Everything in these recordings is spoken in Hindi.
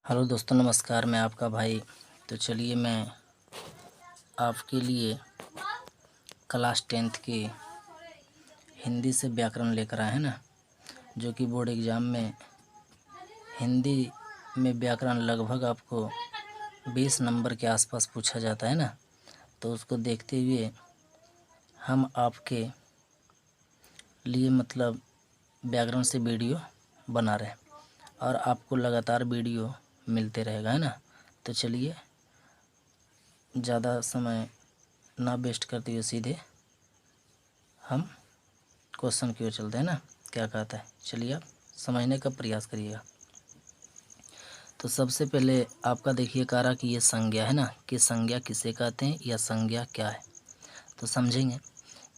हेलो दोस्तों, नमस्कार। मैं आपका भाई। तो चलिए मैं आपके लिए क्लास 10th की हिंदी से व्याकरण लेकर आए हैं ना, जो कि बोर्ड एग्ज़ाम में हिंदी में व्याकरण लगभग आपको 20 नंबर के आसपास पूछा जाता है ना। तो उसको देखते हुए हम आपके लिए व्याकरण से वीडियो बना रहे हैं और आपको लगातार वीडियो मिलते रहेगा, है ना। तो चलिए ज़्यादा समय ना वेस्ट करते हुए सीधे हम क्वेश्चन की ओर चलते हैं ना। क्या कहता है, चलिए आप समझने का प्रयास करिएगा। तो सबसे पहले आपका देखिए कारा कि ये संज्ञा है ना, कि संज्ञा किसे कहते हैं या संज्ञा क्या है। तो समझेंगे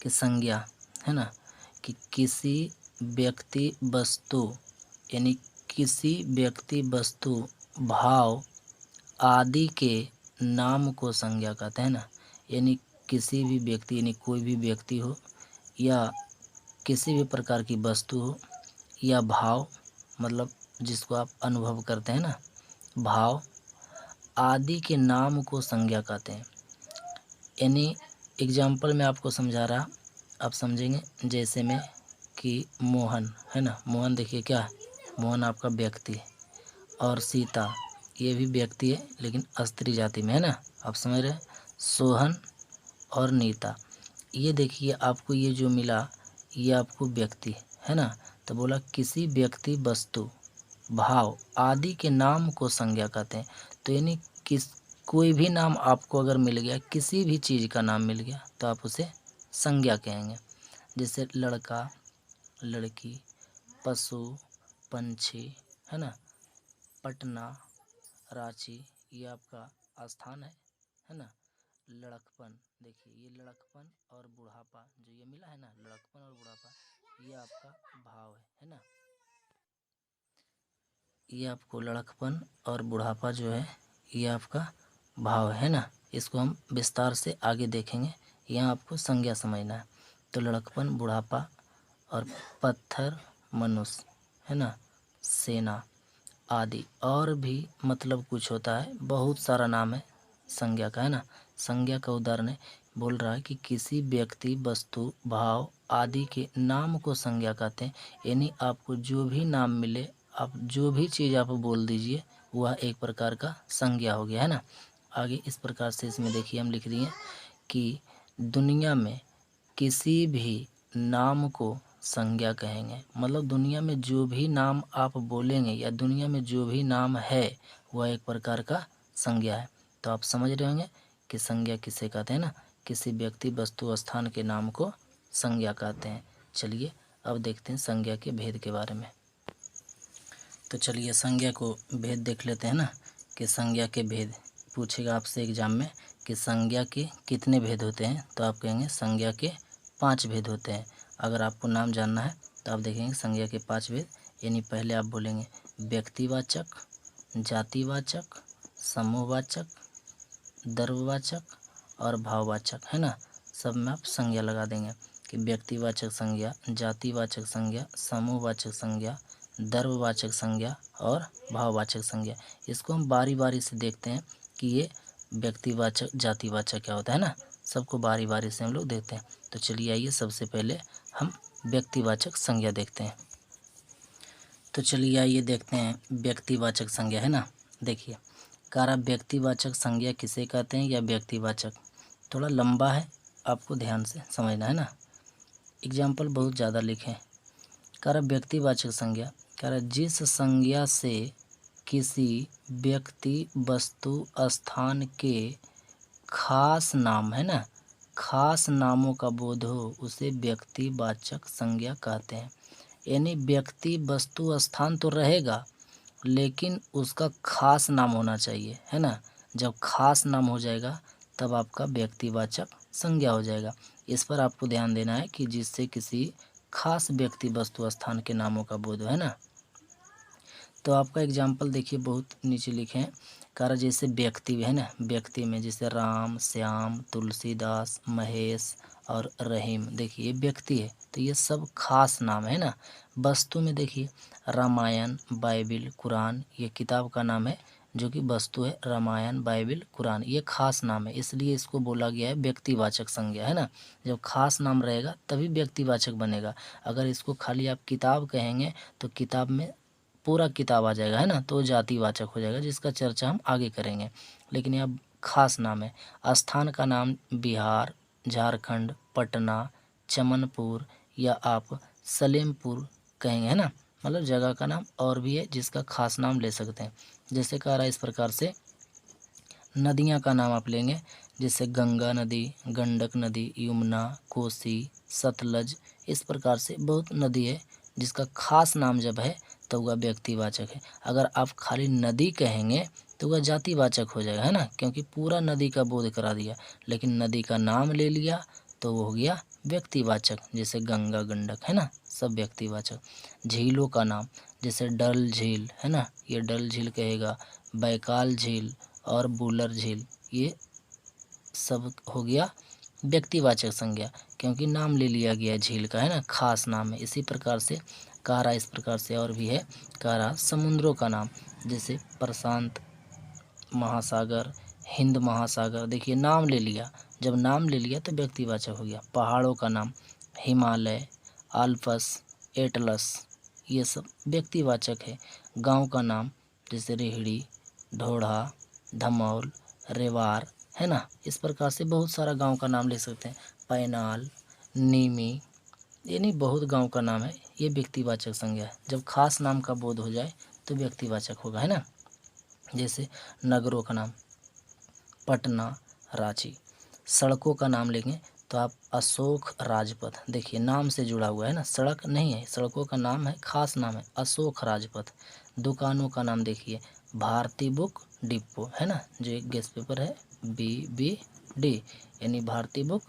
कि संज्ञा है ना कि किसी व्यक्ति वस्तु यानी किसी व्यक्ति वस्तु भाव आदि के नाम को संज्ञा कहते हैं ना। यानी किसी भी व्यक्ति यानी कोई भी व्यक्ति हो या किसी भी प्रकार की वस्तु हो या भाव जिसको आप अनुभव करते हैं ना, भाव आदि के नाम को संज्ञा कहते हैं। यानी एग्जाम्पल में आपको समझा रहा, आप समझेंगे। जैसे में कि मोहन है ना, मोहन देखिए क्या है, मोहन आपका व्यक्ति है। और सीता ये भी व्यक्ति है लेकिन स्त्री जाति में है ना, आप समझ रहे हैं। सोहन और नीता ये देखिए आपको ये जो मिला ये आपको व्यक्ति है ना। तो बोला किसी व्यक्ति वस्तु भाव आदि के नाम को संज्ञा कहते हैं। तो यानी कोई भी नाम आपको अगर मिल गया, किसी भी चीज़ का नाम मिल गया तो आप उसे संज्ञा कहेंगे। जैसे लड़का, लड़की, पशु, पंछी है ना, पटना, रांची ये आपका स्थान है ना। लड़कपन देखिए, ये लड़कपन और बुढ़ापा जो ये मिला है ना, लड़कपन और बुढ़ापा ये आपका भाव है ना। ये आपको लड़कपन और बुढ़ापा जो है ये आपका भाव है ना। इसको हम विस्तार से आगे देखेंगे, यहाँ आपको संज्ञा समझना है। तो लड़कपन, बुढ़ापा और पत्थर, मनुष्य है ना, सेना आदि और भी कुछ होता है, बहुत सारा नाम है संज्ञा का है ना। संज्ञा का उदाहरण है, बोल रहा है कि किसी व्यक्ति वस्तु भाव आदि के नाम को संज्ञा कहते हैं। यानी आपको जो भी नाम मिले, आप जो भी चीज़ आप बोल दीजिए वह एक प्रकार का संज्ञा हो गया है ना। आगे इस प्रकार से इसमें देखिए हम लिख दिए कि दुनिया में किसी भी नाम को संज्ञा कहेंगे। दुनिया में जो भी नाम आप बोलेंगे या दुनिया में जो भी नाम है वह एक प्रकार का संज्ञा है। तो आप समझ रहे होंगे कि संज्ञा किसे कहते हैं ना, किसी व्यक्ति वस्तु स्थान के नाम को संज्ञा कहते हैं। चलिए अब देखते हैं संज्ञा के भेद के बारे में। तो चलिए संज्ञा को भेद देख लेते हैं ना, कि संज्ञा के भेद पूछेगा आपसे एग्जाम में कि संज्ञा के कितने भेद होते हैं। तो आप कहेंगे संज्ञा के 5 भेद होते हैं। अगर आपको नाम जानना है तो आप देखेंगे संज्ञा के 5 भेद। यानी पहले आप बोलेंगे व्यक्तिवाचक, जातिवाचक, समूहवाचक, द्रव्यवाचक और भाववाचक है ना। सब में आप संज्ञा लगा देंगे कि व्यक्तिवाचक संज्ञा, जातिवाचक संज्ञा, समूहवाचक संज्ञा, द्रव्यवाचक संज्ञा और भाववाचक संज्ञा। इसको हम बारी बारी से देखते हैं कि ये व्यक्तिवाचक, जातिवाचक क्या होता है ना। सबको बारी बारी से हम लोग देखते हैं। तो चलिए आइए सबसे पहले हम व्यक्तिवाचक संज्ञा देखते हैं। तो चलिए आइए देखते हैं व्यक्तिवाचक संज्ञा है ना। देखिए कारा व्यक्तिवाचक संज्ञा किसे कहते हैं या व्यक्तिवाचक, थोड़ा लंबा है, आपको ध्यान से समझना है ना। एग्जाम्पल बहुत ज़्यादा लिखें। कारा व्यक्तिवाचक संज्ञा, कारा जिस संज्ञा से किसी व्यक्ति वस्तु स्थान के खास नाम है ना, खास नामों का बोध हो उसे व्यक्तिवाचक संज्ञा कहते हैं। यानी व्यक्ति वस्तु स्थान तो रहेगा लेकिन उसका खास नाम होना चाहिए है ना। जब खास नाम हो जाएगा तब आपका व्यक्तिवाचक संज्ञा हो जाएगा। इस पर आपको ध्यान देना है कि जिससे किसी खास व्यक्ति वस्तु स्थान के नामों का बोध है ना। तो आपका एग्जाम्पल देखिए बहुत नीचे लिखे हैं। कारण जैसे व्यक्ति है ना, व्यक्ति में जैसे राम, श्याम, तुलसीदास, महेश और रहीम, देखिए ये व्यक्ति है। तो ये सब खास नाम है ना। वस्तु में देखिए रामायण, बाइबिल, कुरान ये किताब का नाम है जो कि वस्तु है रामायण, बाइबिल, कुरान। ये खास नाम है, इसलिए इसको बोला गया है व्यक्तिवाचक संज्ञा, है ना। जब खास नाम रहेगा तभी व्यक्तिवाचक बनेगा। अगर इसको खाली आप किताब कहेंगे तो किताब में पूरा किताब आ जाएगा, है ना, तो जातिवाचक हो जाएगा, जिसका चर्चा हम आगे करेंगे। लेकिन यह खास नाम है। स्थान का नाम बिहार, झारखंड, पटना, चमनपुर या आप सलेमपुर कहेंगे, है ना, मतलब जगह का नाम। और भी है जिसका खास नाम ले सकते हैं। जैसे कह रहा है इस प्रकार से नदियाँ का नाम आप लेंगे, जैसे गंगा नदी, गंडक नदी, यमुना, कोसी, सतलज। इस प्रकार से बहुत नदी है जिसका खास नाम जब है तो वह व्यक्तिवाचक है। अगर आप खाली नदी कहेंगे तो वह जातिवाचक हो जाएगा, है ना, क्योंकि पूरा नदी का बोध करा दिया। लेकिन नदी का नाम ले लिया तो वो हो गया व्यक्तिवाचक, जैसे गंगा, गंडक, है ना, सब व्यक्तिवाचक। झीलों का नाम, जैसे डल झील, है ना, ये डल झील कहेगा, बैकाल झील और बुलर झील, ये सब हो गया व्यक्तिवाचक संज्ञा, क्योंकि नाम ले लिया गया झील का, है ना, खास नाम है। इसी प्रकार से कह रहा इस प्रकार से और भी है, कह रहा समुद्रों का नाम, जैसे प्रशांत महासागर, हिंद महासागर। देखिए नाम ले लिया, जब नाम ले लिया तो व्यक्तिवाचक हो गया। पहाड़ों का नाम, हिमालय, आल्पस, एटलस, ये सब व्यक्तिवाचक है। गांव का नाम, जैसे रेहड़ी, ढोढ़ा, धमौल, रेवार, है ना, इस प्रकार से बहुत सारा गांव का नाम ले सकते हैं। पैनाल, नीमी, यानी बहुत गांव का नाम है। ये व्यक्तिवाचक संज्ञा है। जब खास नाम का बोध हो जाए तो व्यक्तिवाचक होगा, है ना। जैसे नगरों का नाम, पटना, रांची। सड़कों का नाम लेंगे तो आप अशोक राजपथ, देखिए नाम से जुड़ा हुआ है ना, सड़क नहीं है, सड़कों का नाम है, खास नाम है, अशोक राजपथ। दुकानों का नाम देखिए, भारती बुक डिपो, है ना, जो एक गेस्ट पेपर है BBD, यानी भारती बुक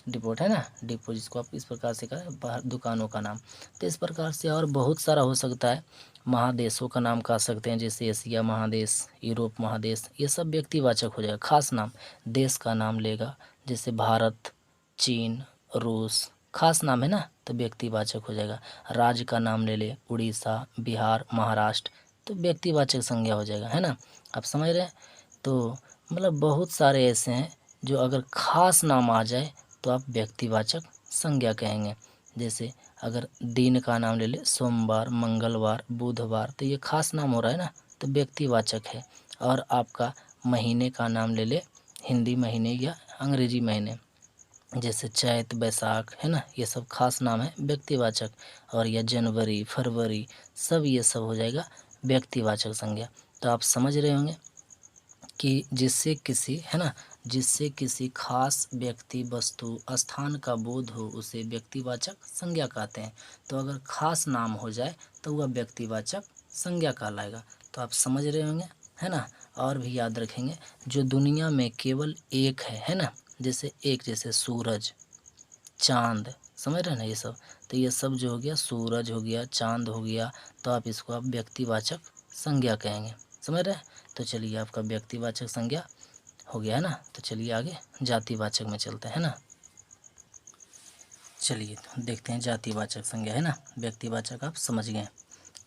डिपोट, है ना, डिपो, जिसको आप इस प्रकार से करें दुकानों का नाम। तो इस प्रकार से और बहुत सारा हो सकता है। महादेशों का नाम कह सकते हैं, जैसे एशिया महादेश, यूरोप महादेश, ये सब व्यक्तिवाचक हो जाएगा, खास नाम। देश का नाम लेगा, जैसे भारत, चीन, रूस, खास नाम है ना, तो व्यक्तिवाचक हो जाएगा। राज्य का नाम ले ले, उड़ीसा, बिहार, महाराष्ट्र, तो व्यक्तिवाचक संज्ञा हो जाएगा, है ना। आप समझ रहे हैं। तो मतलब बहुत सारे ऐसे हैं जो अगर खास नाम आ जाए तो आप व्यक्तिवाचक संज्ञा कहेंगे। जैसे अगर दिन का नाम ले ले, सोमवार, मंगलवार, बुधवार, तो ये खास नाम हो रहा है ना, तो व्यक्तिवाचक है। और आपका महीने का नाम ले ले, हिंदी महीने या अंग्रेजी महीने, जैसे चैत, बैसाख, है ना, ये सब खास नाम है, व्यक्तिवाचक। और यह जनवरी, फरवरी, सब ये सब हो जाएगा व्यक्तिवाचक संज्ञा। तो आप समझ रहे होंगे कि जिससे किसी, है ना, जिससे किसी खास व्यक्ति, वस्तु, स्थान का बोध हो उसे व्यक्तिवाचक संज्ञा कहते हैं। तो अगर खास नाम हो जाए तो वह व्यक्तिवाचक संज्ञा कहलाएगा। तो आप समझ रहे होंगे, है ना। और भी याद रखेंगे, जो दुनिया में केवल एक है ना, जैसे एक, जैसे सूरज, चांद, समझ रहे हैं ना, ये सब। तो ये सब जो हो गया, सूरज हो गया, चांद हो गया, तो आप इसको आप व्यक्तिवाचक संज्ञा कहेंगे, समझ रहे हैं। तो चलिए आपका व्यक्तिवाचक संज्ञा हो गया है ना। तो चलिए आगे जातिवाचक में चलते हैं ना। चलिए तो देखते हैं जातिवाचक संज्ञा, है ना। व्यक्तिवाचक आप समझ गए।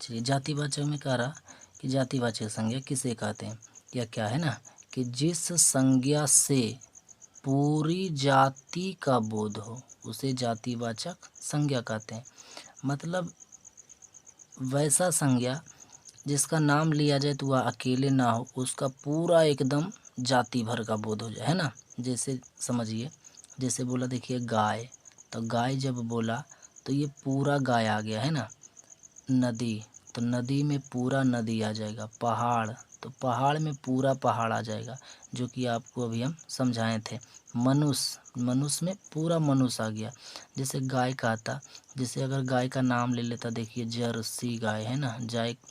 चलिए जातिवाचक में कह रहा कि जातिवाचक संज्ञा किसे कहते हैं, या क्या है ना, कि जिस संज्ञा से पूरी जाति का बोध हो उसे जातिवाचक संज्ञा कहते हैं। मतलब वैसा संज्ञा जिसका नाम लिया जाए तो वह अकेले ना हो, उसका पूरा एकदम जाति भर का बोध हो जाए, है ना। जैसे समझिए, जैसे बोला देखिए गाय, तो गाय जब बोला तो ये पूरा गाय आ गया, है ना। नदी, तो नदी में पूरा नदी आ जाएगा। पहाड़, तो पहाड़ में पूरा पहाड़ आ जाएगा, जो कि आपको अभी हम समझाए थे। मनुष्य, मनुष्य में पूरा मनुष्य आ गया। जैसे गाय का था, जैसे अगर गाय का नाम ले लेता, देखिए जर्सी गाय, है ना,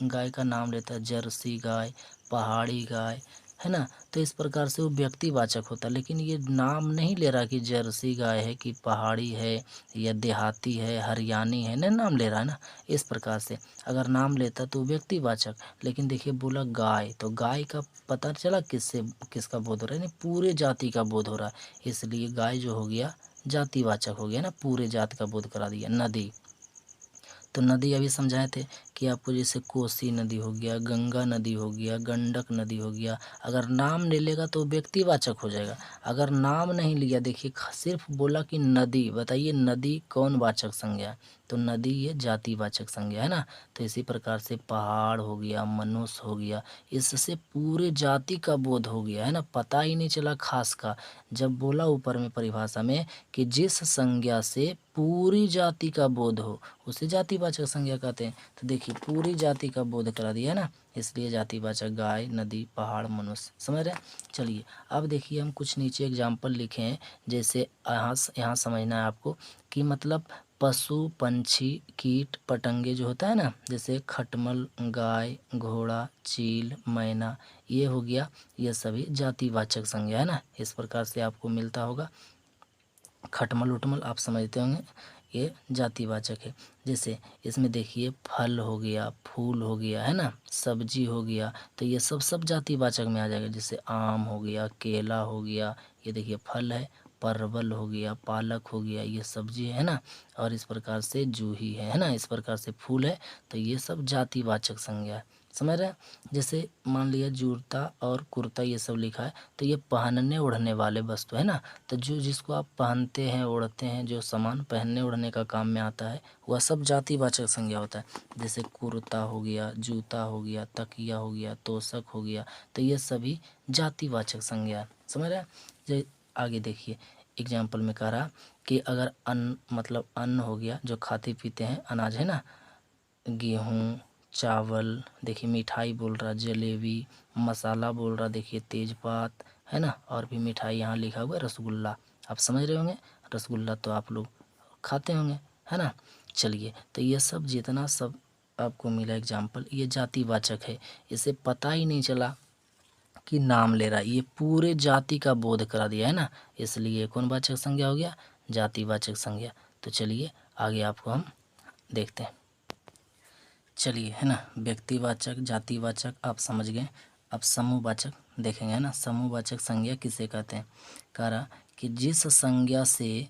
गाय का नाम लेता जर्सी गाय, पहाड़ी गाय, है ना। तो इस प्रकार से वो व्यक्तिवाचक होता, लेकिन ये नाम नहीं ले रहा कि जर्सी गाय है, कि पहाड़ी है, या देहाती है, हरियाणी है, नहीं नाम ले रहा है ना। इस प्रकार से अगर नाम लेता तो व्यक्तिवाचक, लेकिन देखिए बोला गाय, तो गाय का पता चला किससे, किसका बोध हो रहा है, नहीं पूरे जाति का बोध हो रहा है, इसलिए गाय जो हो गया जातिवाचक हो गया ना, पूरे जात का बोध करा दिया। नदी, तो नदी अभी समझाए थे कि आपको जैसे कोसी नदी हो गया, गंगा नदी हो गया, गंडक नदी हो गया, अगर नाम ले लेगा तो व्यक्तिवाचक हो जाएगा। अगर नाम नहीं लिया, देखिए सिर्फ बोला कि नदी, बताइए नदी कौन वाचक संज्ञा है, तो नदी ये जातिवाचक संज्ञा है ना। तो इसी प्रकार से पहाड़ हो गया, मनुष्य हो गया, इससे पूरे जाति का बोध हो गया है ना, पता ही नहीं चला खास का। जब बोला ऊपर में परिभाषा में कि जिस संज्ञा से पूरी जाति का बोध हो उसे जातिवाचक संज्ञा कहते हैं। तो देखिए पूरी जाति का बोध करा दिया है ना, इसलिए जातिवाचक गाय, नदी, पहाड़, मनुष्य। समझ रहे हैं। चलिए अब देखिए हम कुछ नीचे एग्जाम्पल लिखे हैं, जैसे यहाँ समझना है आपको कि मतलब पशु, पंछी, कीट, पतंगे जो होता है ना, जैसे खटमल, गाय, घोड़ा, चील, मैना, ये हो गया, ये सभी जातिवाचक संज्ञा है ना। इस प्रकार से आपको मिलता होगा। खटमल उटमल आप समझते होंगे, ये जातिवाचक है। जैसे इसमें देखिए फल हो गया, फूल हो गया है ना, सब्जी हो गया, तो ये सब जातिवाचक में आ जाएगा। जैसे आम हो गया, केला हो गया, ये देखिए फल है, परवल हो गया, पालक हो गया, ये सब्जी है ना। और इस प्रकार से जूही है ना, इस प्रकार से फूल है, तो ये सब जातिवाचक संज्ञा है। समझ रहे हैं। जैसे मान लिया जूता और कुर्ता ये सब लिखा है, तो ये पहनने ओढ़ने वाले वस्तु है ना। तो जो जिसको आप पहनते हैं, ओढ़ते हैं, जो सामान पहनने ओढ़ने का काम में आता है, वह सब जातिवाचक संज्ञा होता है। जैसे कुर्ता हो गया, जूता हो गया, तकिया हो गया, तोशक हो गया, तो ये सभी जातिवाचक संज्ञा है। समझ रहे हैं। जो आगे देखिए एग्जाम्पल में कह रहा कि अगर अन्न, मतलब अन्न हो गया जो खाते पीते हैं, अनाज है ना, गेहूँ, चावल, देखिए मिठाई बोल रहा, जलेबी, मसाला बोल रहा, देखिए तेजपात है ना, और भी मिठाई यहाँ लिखा हुआ है रसगुल्ला। आप समझ रहे होंगे, रसगुल्ला तो आप लोग खाते होंगे है ना। चलिए तो ये सब जितना सब आपको मिला एग्जाम्पल, ये जातिवाचक है। इसे पता ही नहीं चला कि नाम ले रहा है, ये पूरे जाति का बोध करा दिया है ना, इसलिए कौन वाचक संज्ञा हो गया, जातिवाचक संज्ञा। तो चलिए आगे आपको हम देखते हैं। चलिए है ना, व्यक्तिवाचक, जातिवाचक आप समझ गए। अब समूहवाचक देखेंगे है ना। समूहवाचक संज्ञा किसे कहते हैं, कह रहा कि जिस संज्ञा से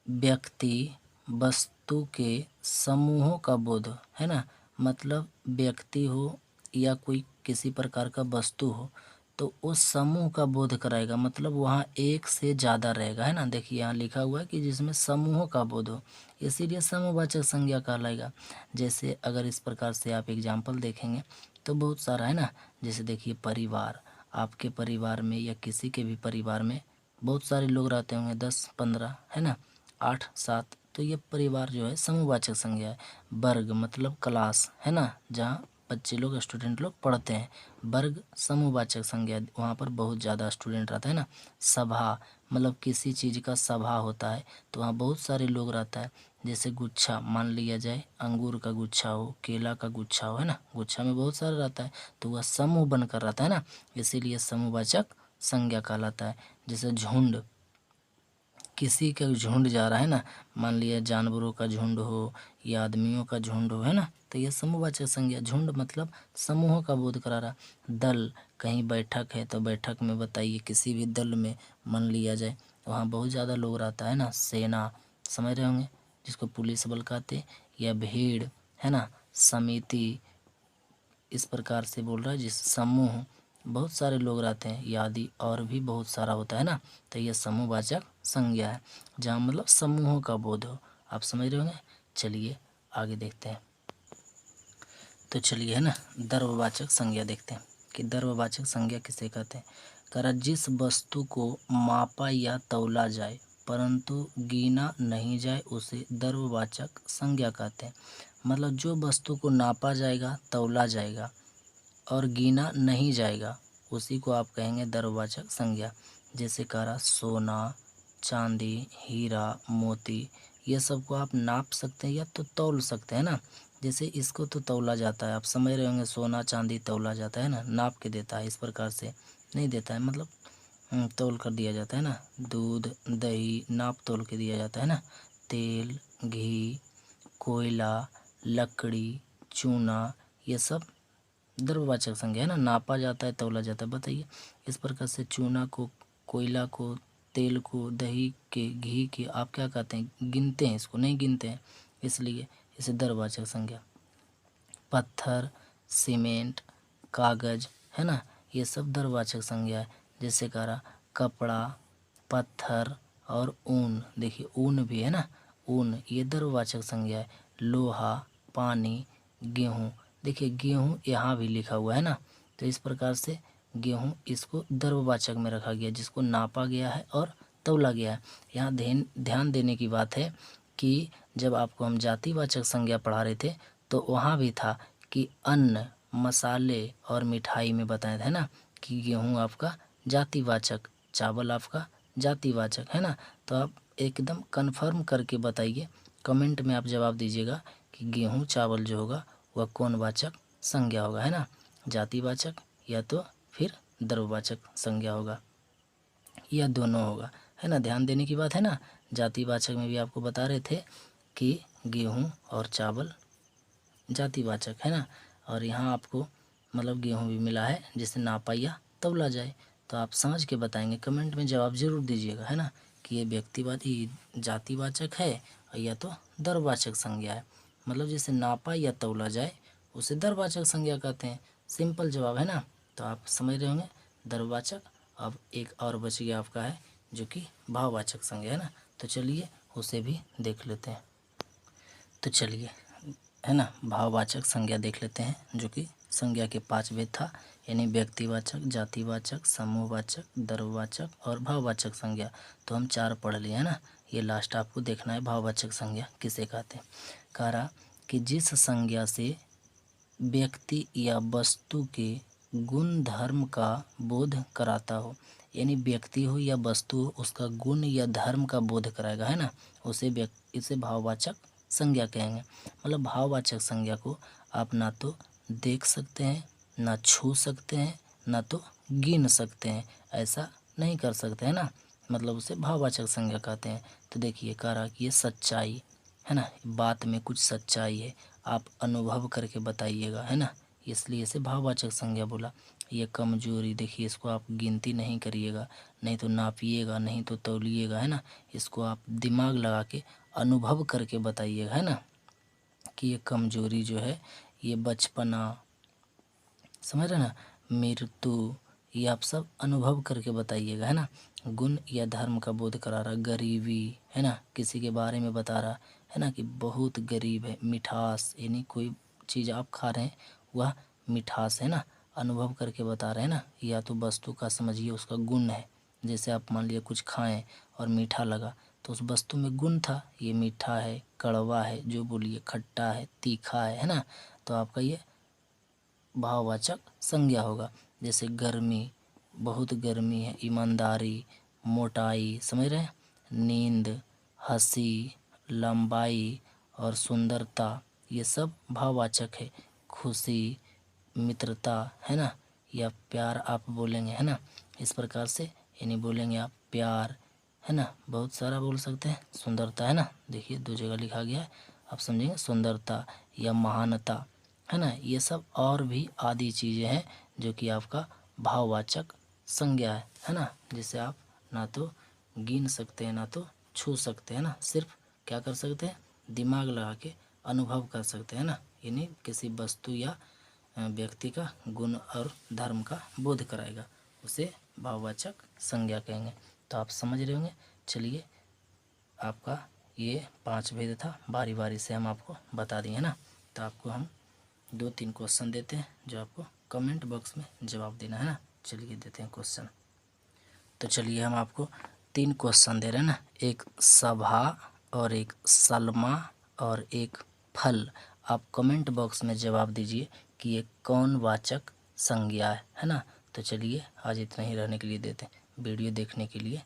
व्यक्ति वस्तु के समूहों का बोध है ना, मतलब व्यक्ति हो या कोई किसी प्रकार का वस्तु हो, तो उस समूह का बोध कराएगा, मतलब वहाँ एक से ज़्यादा रहेगा है ना। देखिए यहाँ लिखा हुआ है कि जिसमें समूहों का बोध हो, इसीलिए समूहवाचक संज्ञा कहलाएगा। जैसे अगर इस प्रकार से आप एग्जाम्पल देखेंगे तो बहुत सारा है ना। जैसे देखिए परिवार, आपके परिवार में या किसी के भी परिवार में बहुत सारे लोग रहते होंगे, 10-15 है ना, 8-7, तो ये परिवार जो है समूहवाचक संज्ञा है। वर्ग मतलब क्लास है ना, जहाँ बच्चे लोग, स्टूडेंट लोग पढ़ते हैं, वर्ग समूहवाचक संज्ञा, वहाँ पर बहुत ज़्यादा स्टूडेंट रहता है ना। सभा मतलब किसी चीज़ का सभा होता है, तो वहाँ बहुत सारे लोग रहता है। जैसे गुच्छा मान लिया जाए, अंगूर का गुच्छा हो, केला का गुच्छा हो है ना, गुच्छा में बहुत सारा रहता है, तो वह समूह बनकर रहता है ना, इसीलिए समूहवाचक संज्ञा कहलाता है। जैसे झुंड, किसी का झुंड जा रहा है ना, मान लिया जानवरों का झुंड हो या आदमियों का झुंड हो है ना, तो ये समूहवाचक संज्ञा। झुंड मतलब समूहों का बोध करा रहा। दल, कहीं बैठक है तो बैठक में बताइए, किसी भी दल में मान लिया जाए वहाँ बहुत ज़्यादा लोग रहता है ना। सेना समझ रहे होंगे, जिसको पुलिस बल कहते, या भीड़ है ना, समिति, इस प्रकार से बोल रहा है जिस समूह बहुत सारे लोग रहते हैं, आदि और भी बहुत सारा होता है ना, तो ये समूहवाचक संज्ञा है, जहाँ मतलब समूहों का बोध हो। आप समझ रहे होंगे। चलिए आगे देखते हैं। तो चलिए है ना, द्रव्यवाचक संज्ञा देखते हैं कि द्रव्यवाचक संज्ञा किसे कहते हैं। करा जिस वस्तु को मापा या तौला जाए परंतु गिना नहीं जाए उसे द्रव्यवाचक संज्ञा कहते हैं। मतलब जो वस्तु को नापा जाएगा, तौला जाएगा और गिना नहीं जाएगा, उसी को आप कहेंगे द्रव्यवाचक संज्ञा। जैसे कह रहा सोना, चांदी, हीरा, मोती, ये सब को आप नाप सकते हैं या तो तौल सकते हैं ना। जैसे इसको तो तौला जाता है, आप समझ रहे होंगे, सोना चांदी तौला जाता है ना, नाप के देता है, इस प्रकार से नहीं देता है, मतलब तौल कर दिया जाता है ना। दूध, दही नाप तौल के दिया जाता है ना। तेल, घी, कोयला, लकड़ी, चूना, ये सब द्रव्यवाचक संज्ञा है ना, नापा जाता है, तौला जाता है। बताइए इस प्रकार से चूना को, कोयला को, तेल को, दही के, घी के आप क्या कहते हैं, गिनते हैं, इसको नहीं गिनते हैं, इसलिए इसे द्रव्यवाचक संज्ञा। पत्थर, सीमेंट, कागज, है ना, ये सब दर्ववाचक संज्ञा है। जैसे कह रहा कपड़ा, पत्थर और ऊन, देखिए ऊन भी है ना, ऊन ये दर्ववाचक संज्ञा है। लोहा, पानी, गेहूँ, देखिए गेहूँ यहाँ भी लिखा हुआ है ना, तो इस प्रकार से गेहूँ इसको दर्ववाचक में रखा गया, जिसको नापा गया है और तौला गया है। यहाँ ध्यान देने की बात है कि जब आपको हम जातिवाचक संज्ञा पढ़ा रहे थे तो वहाँ भी था कि अन्न, मसाले और मिठाई में बताया था ना कि गेहूँ आपका जातिवाचक, चावल आपका जातिवाचक, है ना। तो आप एकदम कन्फर्म करके बताइए, कमेंट में आप जवाब दीजिएगा कि गेहूँ चावल जो होगा वह कौन वाचक संज्ञा होगा, है ना, जातिवाचक या तो फिर द्रव्यवाचक संज्ञा होगा, या दोनों होगा, है ना। ध्यान देने की बात है ना। जातिवाचक में भी आपको बता रहे थे कि गेहूँ और चावल जातिवाचक, है ना, और यहाँ आपको मतलब गेहूँ भी मिला है जिसे नापा या तौला जाए। तो आप समझ के बताएंगे, कमेंट में जवाब जरूर दीजिएगा, है ना, कि ये व्यक्तिवादी जातिवाचक है या तो दरवाचक संज्ञा है। मतलब जिसे नापा या तौला जाए उसे दरवाचक संज्ञा कहते हैं। सिंपल जवाब है ना। तो आप समझ रहे होंगे दरवाचक। अब एक और बच गया आपका है जो कि भाववाचक संज्ञा, है ना। तो चलिए उसे भी देख लेते हैं। तो चलिए, है ना, भाववाचक संज्ञा देख लेते हैं, जो कि संज्ञा के 5 भेद था, यानी व्यक्तिवाचक, जातिवाचक, समूहवाचक, द्रव्यवाचक और भाववाचक संज्ञा। तो हम 4 पढ़ लिए, है ना। ये लास्ट आपको देखना है भाववाचक संज्ञा किसे कहते हैं। कह रहा कि जिस संज्ञा से व्यक्ति या वस्तु के गुण धर्म का बोध कराता हो, यानी व्यक्ति हो या वस्तु हो, उसका गुण या धर्म का बोध कराएगा, है ना, इसे भाववाचक संज्ञा कहेंगे। मतलब भाववाचक संज्ञा को आप ना तो देख सकते हैं, ना छू सकते हैं, ना तो गिन सकते हैं, ऐसा नहीं कर सकते, है ना। मतलब उसे भाववाचक संज्ञा कहते हैं। तो देखिए कह रहा कि ये सच्चाई, है ना, बात में कुछ सच्चाई है, आप अनुभव करके बताइएगा, है ना, इसलिए इसे भाववाचक संज्ञा बोला। ये कमजोरी, देखिए इसको आप गिनती नहीं करिएगा, नहीं तो नापिएगा, नहीं तो तौलिएगा, है ना। इसको आप दिमाग लगा के अनुभव करके बताइएगा, है ना, कि ये कमजोरी जो है, ये बचपना, समझ रहे ना, मृत्यु, ये आप सब अनुभव करके बताइएगा, है ना। गुण या धर्म का बोध करा रहा, गरीबी, है ना, किसी के बारे में बता रहा है ना कि बहुत गरीब है। मिठास, यानी कोई चीज़ आप खा रहे हैं वह मिठास है ना, अनुभव करके बता रहे हैं ना। या तो वस्तु का समझिए उसका गुण है, जैसे आप मान लिया कुछ खाएं और मीठा लगा तो उस वस्तु में गुण था, ये मीठा है, कड़वा है, जो बोलिए खट्टा है, तीखा है ना। तो आपका ये भाववाचक संज्ञा होगा। जैसे गर्मी, बहुत गर्मी है, ईमानदारी, मोटाई, समझ रहे हैं, नींद, हंसी, लंबाई और सुंदरता, ये सब भाववाचक है। खुशी, मित्रता, है ना, या प्यार आप बोलेंगे, है ना, इस प्रकार से, यानी बोलेंगे आप प्यार, है ना, बहुत सारा बोल सकते हैं। सुंदरता, है ना, देखिए 2 जगह लिखा गया है, आप समझेंगे, सुंदरता या महानता, है ना, ये सब और भी आदि चीज़ें हैं जो कि आपका भाववाचक संज्ञा है ना, जिसे आप ना तो गिन सकते हैं, ना तो छू सकते हैं ना, सिर्फ क्या कर सकते हैं, दिमाग लगा के अनुभव कर सकते हैं ना, यानी किसी वस्तु या व्यक्ति का गुण और धर्म का बोध कराएगा, उसे भाववाचक संज्ञा कहेंगे। तो आप समझ रहे होंगे। चलिए, आपका ये 5 भेद था, बारी बारी से हम आपको बता दिए, है ना। तो आपको हम 2-3 क्वेश्चन देते हैं जो आपको कमेंट बॉक्स में जवाब देना है ना। चलिए देते हैं क्वेश्चन। तो चलिए हम आपको 3 क्वेश्चन दे रहे हैं ना, एक सभा और एक सलमा और एक फल। आप कमेंट बॉक्स में जवाब दीजिए कि ये कौन वाचक संज्ञा है ना। तो चलिए आज इतना ही रहने के लिए देते हैं। वीडियो देखने के लिए